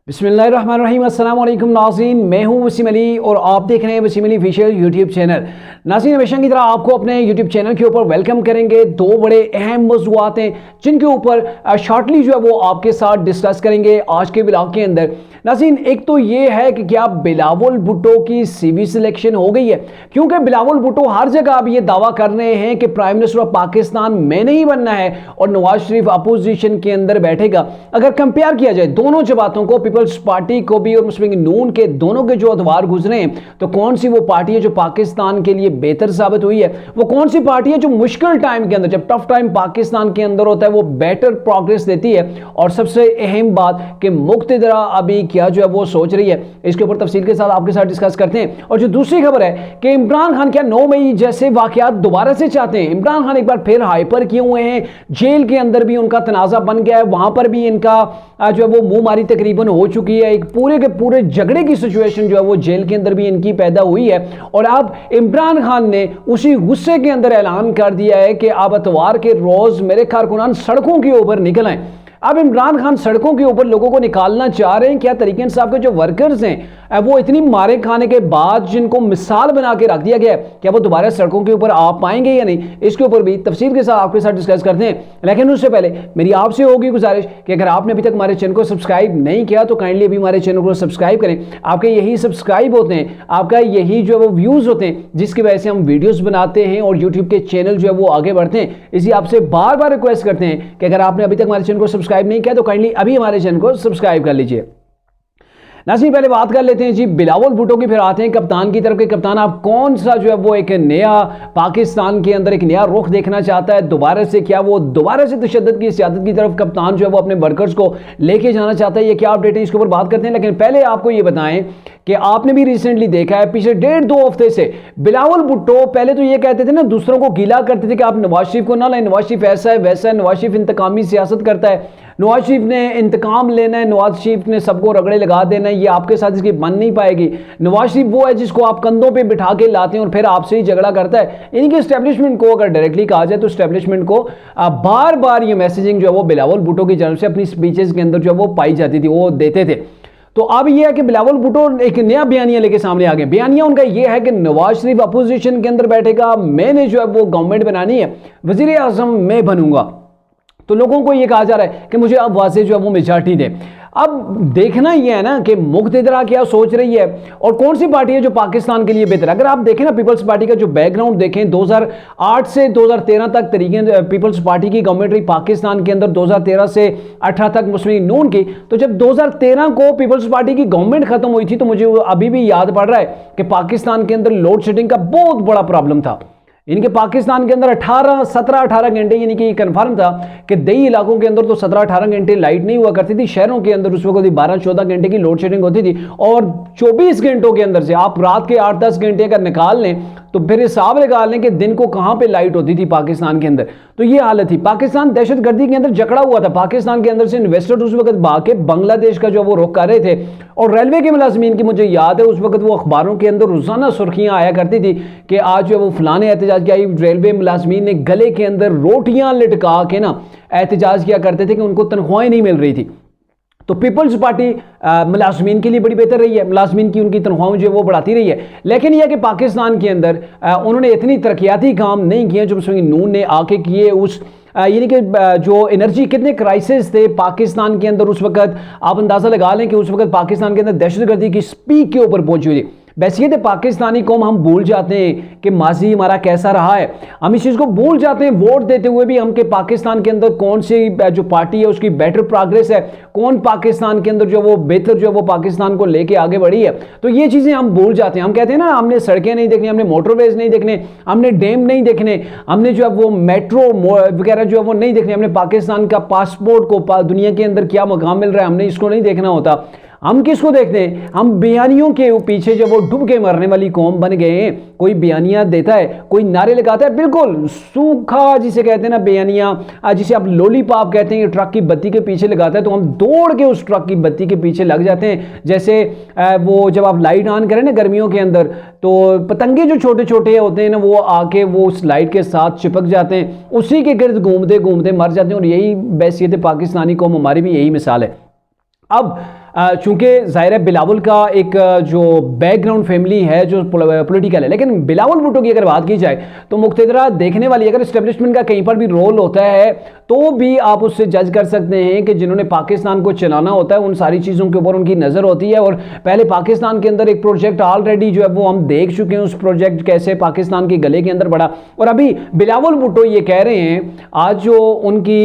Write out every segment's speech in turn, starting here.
बिस्मिल्लाहिर्रहमानिर्रहीम। अस्सलाम वालेकुम नाज़रीन, मैं हूं वसीम अली और आप देख रहे हैं Wasim Ali official YouTube channel. नाज़रीन, हमेशा की तरह आपको अपने यूट्यूब चैनल के ऊपर वेलकम करेंगे। दो बड़े अहम मौज़ूआत हैं जिनके ऊपर शॉर्टली जो है वो आपके साथ डिस्कस करेंगे आज के व्लॉग के अंदर। नाज़रीन, एक तो ये है कि क्या बिलावल भुट्टो की CV सिलेक्शन हो गई है, क्योंकि बिलावल भुट्टो हर जगह अब ये दावा कर रहे हैं कि प्राइम मिनिस्टर ऑफ पाकिस्तान में नहीं बनना है और नवाज शरीफ अपोजिशन के अंदर बैठेगा। अगर कंपेयर किया जाए दोनों जमातों को, पीपल्स पार्टी को भी और मुस्लिम लीग नून के, दोनों के जो अदवार गुजरे हैं, तो कौन सी वो पार्टी है जो पाकिस्तान के लिए बेहतर साबित हुई है? वो कौन सी पार्टी है जो मुश्किल टाइम के अंदर, जब टफ टाइम पाकिस्तान के अंदर होता है, वो बेटर प्रोग्रेस देती है? और सबसे अहम बात कि मुक्तदरा अभी क्या जो है वो सोच रही है, इसके ऊपर तफसील के साथ आपके साथ डिस्कस करते हैं। और जो दूसरी खबर है कि इमरान खान क्या 9 मई जैसे वाकयात दोबारा से चाहते हैं? इमरान खान एक बार फिर हाइपर किए हुए हैं, जेल के अंदर भी उनका तनाजा बन गया है, वहां पर भी इनका जो है वो मुंह मारी तकरीबन हो चुकी है। एक पूरे के पूरे झगड़े की सिचुएशन जो है वो जेल के अंदर भी इनकी पैदा हुई है। और अब इमरान खान ने उसी गुस्से के अंदर ऐलान कर दिया है कि अब इतवार के रोज मेरे कारकुनान सड़कों के ऊपर निकल आए। अब इमरान खान सड़कों के ऊपर लोगों को निकालना चाह रहे हैं। क्या तरीके इंसाफ के जो वर्कर्स हैं वो इतनी मारे खाने के बाद जिनको मिसाल बना के रख दिया गया है, क्या वो दोबारा सड़कों के ऊपर आ पाएंगे या नहीं? इसके ऊपर भी तफसील के साथ आपके साथ डिस्कस करते हैं। लेकिन उससे पहले मेरी आपसे होगी गुजारिश कि अगर आपने अभी तक हमारे चैनल को सब्सक्राइब नहीं किया तो काइंडली अभी हमारे चैनल को सब्सक्राइब करें। आपके यही सब्सक्राइब होते हैं, आपका यही जो है वो व्यूज होते हैं, जिसकी वजह से हम वीडियोस बनाते हैं और यूट्यूब के चैनल जो है वो आगे बढ़ते हैं। इसी आपसे बार बार रिक्वेस्ट करते हैं कि अगर आपने अभी तक हमारे चैनल को सब्सक्राइब नहीं किया तो काइंडली अभी हमारे चैनल को सब्सक्राइब कर लीजिए। नाज़रीन, पहले बात कर लेते हैं जी बिलावल भुट्टो की, फिर आते हैं कप्तान की तरफ। के कप्तान आप कौन सा जो है वो एक नया पाकिस्तान के अंदर एक नया रुख देखना चाहता है दोबारा से? क्या वो दोबारा से तशद्दुद की सियासत की तरफ कप्तान जो है वो अपने वर्कर्स को लेके जाना चाहता है? ये क्या अपडेट है, इसके ऊपर बात करते हैं। लेकिन पहले आपको ये बताएं कि आपने भी रिसेंटली देखा है, पिछले 1.5-2 हफ्ते से बिलावल भुट्टो पहले तो ये कहते थे ना, दूसरों को गीला करते थे कि आप नवाज शरीफ को ना लाएं, नवाज शरीफ ऐसा है वैसा है, नवाज शरीफ इंतकामी सियासत करता है, नवाज शरीफ ने इंतकाम लेना है, नवाज शरीफ ने सबको रगड़े लगा देना है, ये आपके साथ इसकी बन नहीं पाएगी। नवाज शरीफ वो है जिसको आप कंधों पे बिठा के लाते हैं और फिर आपसे ही झगड़ा करता है। इनकी एस्टेब्लिशमेंट को अगर डायरेक्टली कहा जाए तो एस्टेब्लिशमेंट को बार बार ये मैसेजिंग जो है वो बिलावल भुट्टो की जानब से अपनी स्पीचेस के अंदर जो है वो पाई जाती थी, वो देते थे। तो अब यह है कि बिलावल भुट्टो एक नया बयानिया लेके सामने आ गए। बयानिया उनका यह है कि नवाज शरीफ अपोजिशन के अंदर बैठेगा, मैंने जो है वो गवर्नमेंट बनानी है, वजीर आजम मैं बनूंगा। तो लोगों को यह कहा जा रहा है कि मुझे अब वाज़े जो है वो मेजॉरिटी दे। अब देखना यह है ना कि मुक्तदरा क्या सोच रही है और कौन सी पार्टी है जो पाकिस्तान के लिए बेहतर है। अगर आप देखें ना, पीपल्स पार्टी का जो बैकग्राउंड देखें, 2008 से 2013 तक तरीके पीपल्स पार्टी की गवर्नमेंट रही पाकिस्तान के अंदर, 2013 से 18 तक मुस्लिम लीग नून की। तो जब 2013 को पीपल्स पार्टी की गवर्नमेंट खत्म हुई थी तो मुझे अभी भी याद पड़ रहा है कि पाकिस्तान के अंदर लोड शेडिंग का बहुत बड़ा प्रॉब्लम था। इनके पाकिस्तान के अंदर 17-18 घंटे, यानी कि कंफर्म था कि दही इलाकों के अंदर तो 17-18 घंटे लाइट नहीं हुआ करती थी। शहरों के अंदर उस वक्त 12-14 घंटे की लोड शेडिंग होती थी और 24 घंटों के अंदर से आप रात के 8-10 घंटे अगर निकाल लें तो फिर हिसाब लगा लें कि दिन को कहां पे लाइट होती थी पाकिस्तान के अंदर। तो ये हालत थी। पाकिस्तान दहशतगर्दी के अंदर जकड़ा हुआ था। पाकिस्तान के अंदर से इन्वेस्टर उस वक्त भाग के बांग्लादेश का जो वो रुख कर रहे थे। और रेलवे के मुलाजमीन की मुझे याद है उस वक्त वो अखबारों के अंदर रोजाना सुर्खियां आया करती थी कि आज जो वो फलाने एहतजाज किया। रेलवे मुलाजमीन ने गले के अंदर रोटियां लटका के ना एहतजाज किया करते थे कि उनको तनख्वाहें नहीं मिल रही थी। तो पीपल्स पार्टी मुलाजमीन के लिए बड़ी बेहतर रही है, मुलाजमीन की उनकी तनख्वाहें जो वो बढ़ाती रही है। लेकिन यह कि पाकिस्तान के अंदर उन्होंने इतनी तरक्याती काम नहीं किए जो मुस्लिम लीग नून ने आके किए। उस यानी कि जो एनर्जी, कितने क्राइसिस थे पाकिस्तान के अंदर उस वक्त, आप अंदाज़ा लगा लें कि उस वक्त पाकिस्तान के अंदर दहशतगर्दी की स्पीक के ऊपर पहुंची हुई थी। वैसे ये पाकिस्तानी कौम, हम भूल जाते हैं कि माजी हमारा कैसा रहा है, हम इस चीज़ को भूल जाते हैं। वोट देते हुए भी हम के पाकिस्तान के अंदर कौन सी जो पार्टी है उसकी बेटर प्रोग्रेस है, कौन पाकिस्तान के अंदर जो वो बेहतर जो वो पाकिस्तान को लेके आगे बढ़ी है। तो ये चीज़ें हम भूल जाते हैं। हम कहते हैं ना, हमने सड़कें नहीं देखनी, हमने मोटरवेज नहीं देखने, हमने डैम नहीं देखने, हमने जो है वो मेट्रो वगैरह जो है वो नहीं देखने, हमने पाकिस्तान का पासपोर्ट को दुनिया के अंदर क्या मकाम मिल रहा है हमने इसको नहीं देखना होता। हम किसको देखते हैं? हम बयानियों के पीछे जब वो डूब के मरने वाली कौम बन गए हैं। कोई बयानियां देता है, कोई नारे लगाता है, बिल्कुल सूखा जिसे कहते हैं ना बयानियां, जिसे आप लॉलीपॉप कहते हैं, ट्रक की बत्ती के पीछे लगाता है तो हम दौड़ के उस ट्रक की बत्ती के पीछे लग जाते हैं। जैसे वो जब आप लाइट ऑन करें ना गर्मियों के अंदर, तो पतंगे जो छोटे छोटे होते हैं ना वो आके वो उस लाइट के साथ चिपक जाते हैं, उसी के गिर्द घूमते घूमते मर जाते हैं। और यही बैसियत पाकिस्तानी कौम, हमारी भी यही मिसाल है। अब चूंकि ज़ाहिर है बिलावल का एक जो बैकग्राउंड फैमिली है जो पॉलिटिकल है, लेकिन बिलावल भुट्टो की अगर बात की जाए तो मुक्तदरा देखने वाली, अगर इस्टेब्लिशमेंट का कहीं पर भी रोल होता है तो भी आप उससे जज कर सकते हैं कि जिन्होंने पाकिस्तान को चलाना होता है उन सारी चीज़ों के ऊपर उनकी नज़र होती है। और पहले पाकिस्तान के अंदर एक प्रोजेक्ट ऑलरेडी जो है वो हम देख चुके हैं, उस प्रोजेक्ट कैसे पाकिस्तान के गले के अंदर बढ़ा। और अभी बिलावल भुट्टो ये कह रहे हैं, आज जो उनकी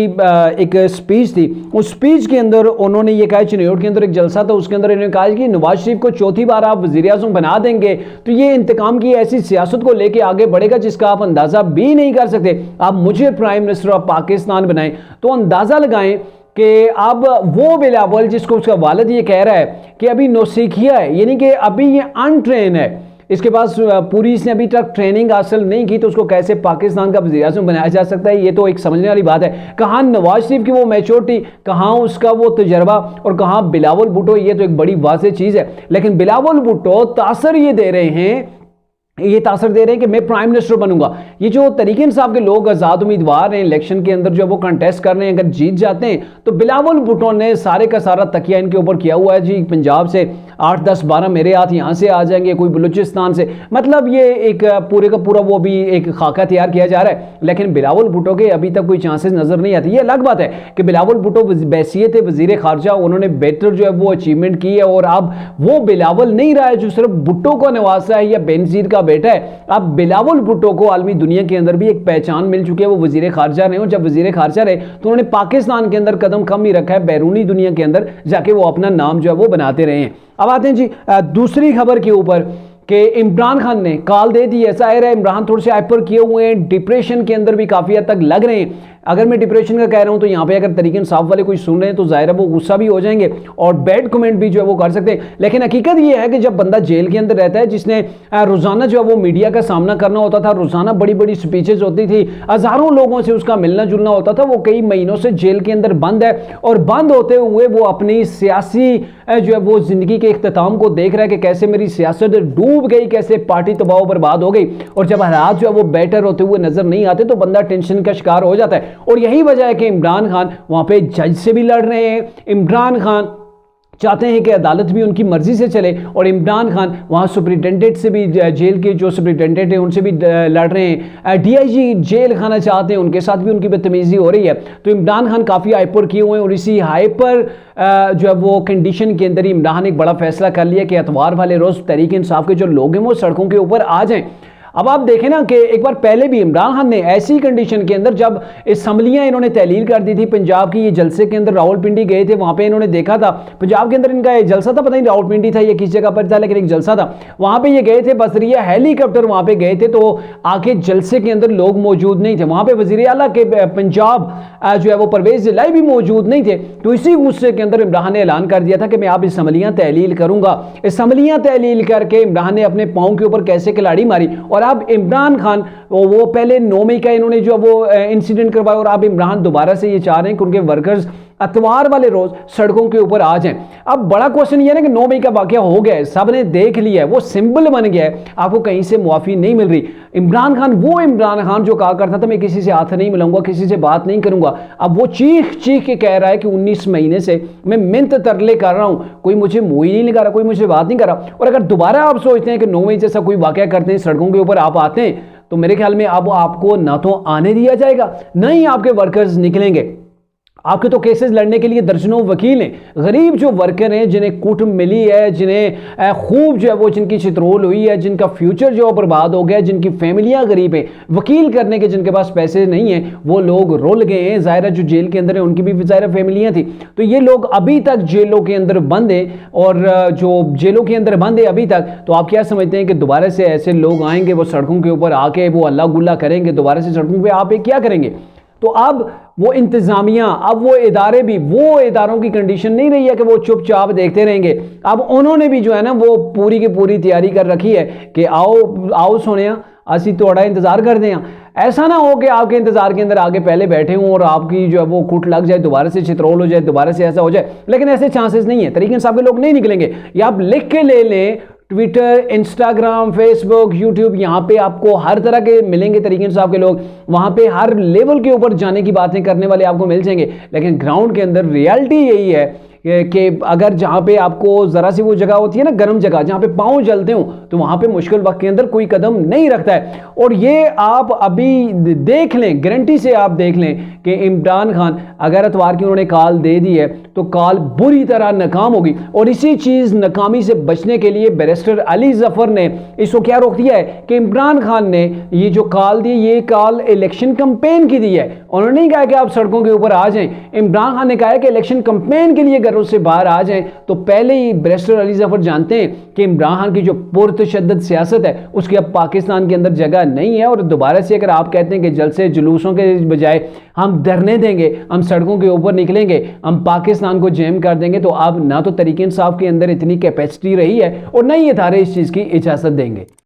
एक स्पीच थी, उस स्पीच के अंदर उन्होंने ये कहा, चिन्योट के अंदर एक जलसा था, उसके अंदर इन्होंने कहा कि नवाज शरीफ को चौथी बार आप वज़ीर-ए-आज़म बना देंगे तो ये इंतकाम की ऐसी सियासत को लेकर आगे बढ़ेगा जिसका आप अंदाजा भी नहीं कर सकते। आप मुझे प्राइम मिनिस्टर ऑफ पाकिस्तान बनाएं तो अंदाजा लगाएं कि अब वो बिलावल जिसको उसका वालिद ये कह रहा है कि अभी नौसिखिया है, यानी कि अभी ये अनट्रेन है, इसके पास पूरी इसने अभी तक ट्रेनिंग हासिल नहीं की, तो उसको कैसे पाकिस्तान का वज़ीर-ए-आज़म बनाया जा सकता है? ये तो एक समझने वाली बात है। कहाँ नवाज शरीफ की वो मैच्योरिटी, कहाँ उसका वो तजर्बा और कहाँ बिलावल भुट्टो, ये तो एक बड़ी वाज़ेह चीज़ है। लेकिन बिलावल भुट्टो तासर ये दे रहे हैं, ये तासर दे रहे हैं कि मैं प्राइम मिनिस्टर बनूंगा। ये जो तरीके इंसाफ के लोग आज़ाद उम्मीदवार हैं इलेक्शन के अंदर जो वो कंटेस्ट कर रहे हैं, अगर जीत जाते हैं तो बिलावल भुट्टो ने सारे का सारा तकिया इनके ऊपर किया हुआ है जी, पंजाब से 8, 10, 12 मेरे हाथ यहाँ से आ जाएंगे, कोई बलूचिस्तान से, मतलब ये एक पूरे का पूरा वो भी एक खाका तैयार किया जा रहा है। लेकिन बिलावल भुट्टो के अभी तक कोई चांसेस नजर नहीं आती। ये अलग बात है कि बिलावल भुट्टो बैसियत वज़ीर खारजा, उन्होंने बेहतर जो है वो अचीवमेंट की है और अब वो बिलावल नहीं रहा है जो सिर्फ भुट्टो को नवाजा है या बेनजीर का बेटा है। अब बिलावल भुट्टो को आलमी दुनिया के अंदर भी एक पहचान मिल चुकी है, वो वज़ीर खारजा रहे, और जब वज़ीर खारजा रहे तो उन्होंने पाकिस्तान के अंदर कदम कम ही रखा है, बैरूनी दुनिया के अंदर जाके वो अपना नाम जो है वो बनाते रहे हैं। अब आते हैं जी दूसरी खबर के ऊपर कि इमरान खान ने कॉल दे दी है। ज़ाहिर है इमरान थोड़े से हाइपर किए हुए हैं, डिप्रेशन के अंदर भी काफ़ी हद तक लग रहे हैं। अगर मैं डिप्रेशन का कह रहा हूं तो यहाँ पे अगर तरीके इंसाफ वाले कोई सुन रहे हैं तो ज़ाहिर है वो गुस्सा भी हो जाएंगे और बैड कमेंट भी जो है वो कर सकते हैं। लेकिन हकीकत ये है कि जब बंदा जेल के अंदर रहता है, जिसने रोज़ाना जो है वो मीडिया का सामना करना होता था, रोज़ाना बड़ी बड़ी स्पीचेज होती थी, हज़ारों लोगों से उसका मिलना जुलना होता था, वो कई महीनों से जेल के अंदर बंद है और बंद होते हुए वो अपनी सियासी जो है वो ज़िंदगी के इख्तिताम को देख रहा है कि कैसे मेरी सियासत डूब गई, कैसे पार्टी तबाह बर्बाद हो गई। और जब हालात जो है वो बेटर होते हुए नजर नहीं आते तो बंदा टेंशन का शिकार हो जाता है। और यही वजह है कि इमरान खान वहां पे जज से भी लड़ रहे हैं, इमरान खान चाहते हैं कि अदालत भी उनकी मर्जी से चले, और इमरान खान वहाँ सुप्रिटेंडेंट से भी, जेल के जो सुप्रिटेंडेंट हैं उनसे भी लड़ रहे हैं, डीआईजी जेल खाना चाहते हैं, उनके साथ भी उनकी बदतमीजी हो रही है। तो इमरान खान काफ़ी हाइपर किए हुए हैं और इसी हाइपर जो है वो कंडीशन के अंदर ही इमरान ने एक बड़ा फैसला कर लिया कि एतवार वाले रोज़ तहरीक इंसाफ के जो लोग हैं वो सड़कों के ऊपर आ जाएं। अब आप देखें ना कि एक बार पहले भी इमरान खान ने ऐसी कंडीशन के अंदर जब असम्बलियां इन्होंने तहलील कर दी थी पंजाब की, ये जलसे के अंदर रावलपिंडी गए थे, वहां पे इन्होंने देखा था पंजाब के अंदर इनका जलसा था, पता नहीं रावलपिंडी था या किस जगह पर था, लेकिन एक जलसा था, वहां पे ये गए थे, बसरिया हेलीकॉप्टर वहां पे गए थे, तो आके जलसे के अंदर लोग मौजूद नहीं थे, वहां पे वजीर आला के पंजाब जो है वो परवेज इलाही भी मौजूद नहीं थे। तो इसी गुस्से के अंदर इमरान ने ऐलान कर दिया था कि मैं आप असम्बलियां तहलील करूंगा। असम्बलियां तहलील करके इमरान ने अपने पाँव के ऊपर कैसे खिलाड़ी मारी। और अब इमरान खान वो पहले 9 मई का इन्होंने जो वो इंसिडेंट करवाया, और अब इमरान दोबारा से ये चाह रहे हैं कि उनके वर्कर्स अतवार वाले रोज सड़कों के ऊपर आ जाएं। अब बड़ा क्वेश्चन ये है ना कि 9 मई का वाकया हो गया है, सबने देख लिया है, वो सिंबल बन गया है, आपको कहीं से मुआफी नहीं मिल रही। इमरान खान वो इमरान खान जो कहा करता था मैं किसी से हाथ नहीं मिलाऊंगा, किसी से बात नहीं करूंगा, अब वो चीख चीख के कह रहा है कि 19 महीने से मैं मिन्नत तरले कर रहा हूं, कोई मुझे मुंह ही नहीं लगा रहा, कोई मुझे बात नहीं कर रहा। और अगर दोबारा आप सोचते हैं कि 9 मई जैसा कोई वाकया करते हैं, सड़कों के ऊपर आप आते हैं, तो मेरे ख्याल में अब आपको ना तो आने दिया जाएगा, ना ही आपके वर्कर्स निकलेंगे। आपके तो केसेस लड़ने के लिए दर्जनों वकील हैं। गरीब जो वर्कर हैं, जिन्हें कुट मिली है, जिन्हें खूब जो है वो जिनकी चित्रोल हुई है, जिनका फ्यूचर जो बर्बाद हो गया, जिनकी फैमिलियां गरीब हैं, वकील करने के जिनके पास पैसे नहीं हैं, वो लोग रुल गए हैं। ज़ाहिर है जो जेल के अंदर है उनकी भी ज़ाहिर फैमिलियां थी, तो ये लोग अभी तक जेलों के अंदर बंद हैं। और जो जेलों के अंदर बंद है अभी तक, तो आप क्या समझते हैं कि दोबारा से ऐसे लोग आएंगे, वो सड़कों के ऊपर आके वो अल्लाह गुल्ला करेंगे, दोबारा से सड़कों पर आप क्या करेंगे? तो अब वो इंतजामिया, अब वो इदारे भी, वो इदारों की कंडीशन नहीं रही है कि वो चुपचाप देखते रहेंगे। अब उन्होंने भी जो है ना वो पूरी की पूरी तैयारी कर रखी है कि आओ सोनिया असी थोड़ा इंतजार कर दें। ऐसा ना हो कि आपके इंतजार के अंदर आगे पहले बैठे हों और आपकी जो है वो कुट लग जाए, दोबारा से चित्रोल हो जाए, दोबारा से ऐसा हो जाए। लेकिन ऐसे चांसेस नहीं है, तरीके इंसाफ के लोग नहीं निकलेंगे। ये आप लिख के ले लें, ट्विटर, इंस्टाग्राम, फेसबुक, यूट्यूब, यहाँ पे आपको हर तरह के मिलेंगे तरीके इंसाफ के लोग, वहाँ पे हर लेवल के ऊपर जाने की बातें करने वाले आपको मिल जाएंगे। लेकिन ग्राउंड के अंदर रियलिटी यही है कि अगर जहाँ पे आपको ज़रा सी वो जगह होती है ना, गर्म जगह जहाँ पे पाँव जलते हो, तो वहाँ पे मुश्किल वक्त के अंदर कोई कदम नहीं रखता है। और ये आप अभी देख लें, गारंटी से आप देख लें कि इमरान खान अगर अतवार की उन्होंने कॉल दे दी है तो कॉल बुरी तरह नाकाम होगी। और इसी चीज़ नाकामी से बचने के लिए बैरिस्टर अली जफर ने इसको क्या रोक दिया है कि इमरान खान ने ये जो कॉल दी, ये कॉल इलेक्शन कैंपेन की दी है। उन्होंने नहीं कहा कि आप सड़कों के ऊपर आ जाएं। इमरान खान ने कहा है कि इलेक्शन कैंपेन के लिए घरों से बाहर आ जाएं। तो पहले ही बैरिस्टर अली जफर जानते हैं कि इमरान खान की जो पुरतशद्दद सियासत है उसकी अब पाकिस्तान के अंदर जगह नहीं है। और दोबारा से अगर आप कहते हैं कि जलसे जुलूसों के बजाय हम धरने देंगे, हम सड़कों के ऊपर निकलेंगे, हम पाकिस्तान को जैम कर देंगे, तो अब ना तो तरीके इंसाफ के अंदर इतनी कैपेसिटी रही है और ना ही इदारे इस चीज़ की इजाज़त देंगे।